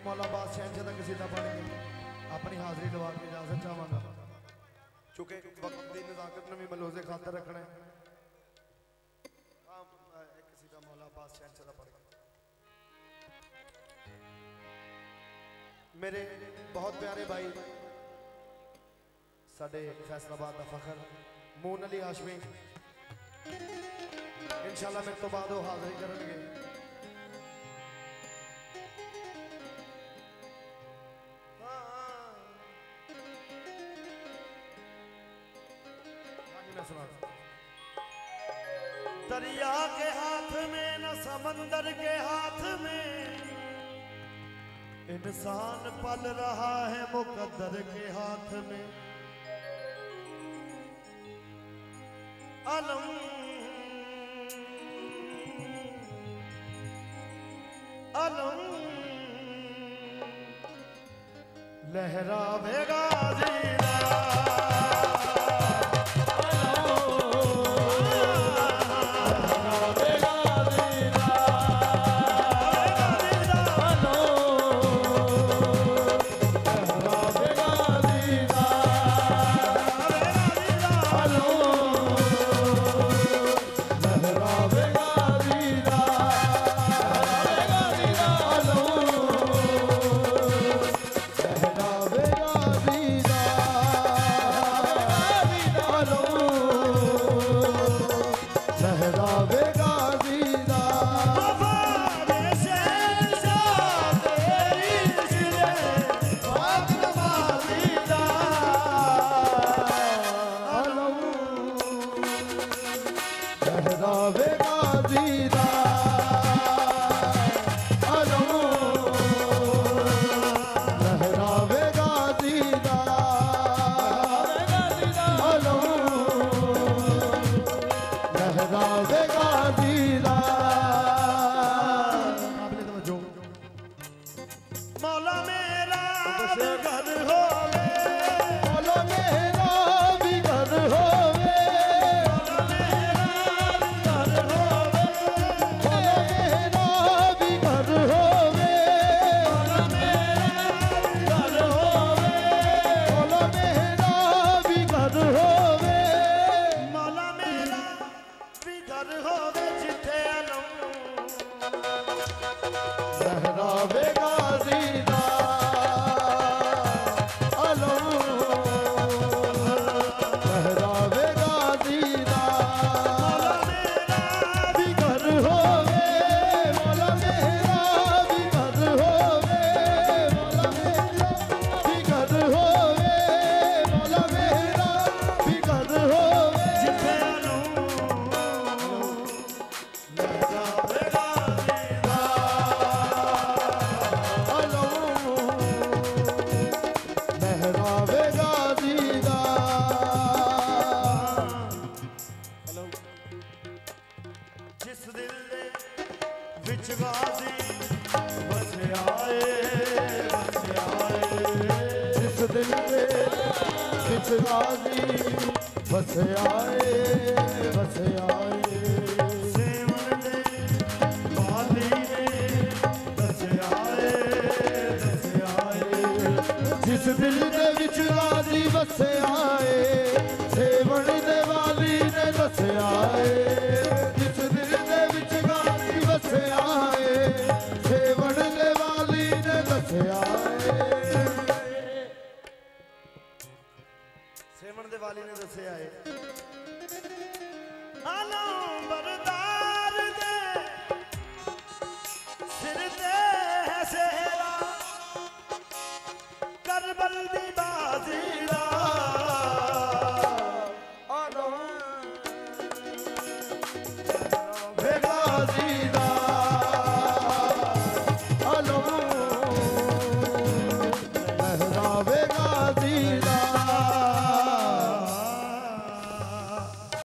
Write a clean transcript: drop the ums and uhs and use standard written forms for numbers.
मौला बादशाह का कसीदा पढ़ के अपनी हाजिरी लवा के इजाजत चाहवागा, चूंकि वक्त की नजाकत में भी मलोजे खातर रखना है। एक कसीदा मौला बादशाह का पढ़ के। मेरे बहुत प्यारे भाई साडे फैसलाबाद का फखर मून अली हाशमी इंशाल्लाह मेरे तो बाद वो हाजिरी करेंगे। दरिया के हाथ में न समंदर के हाथ में इंसान पल रहा है मुकद्दर के हाथ में। अलम अलम लहरावेगा जीरा जिस दिल दे विच गाजी बसे आए सेवन दे वाली ने दसे आए। जिस दिल दे विच गाजी बसे आए सेवन दे वाली ने दसे आए। सेवन दे वाली ने दसे आए। आलम बरदार दे सिर दे है सेहरा करबल दी बाजीरा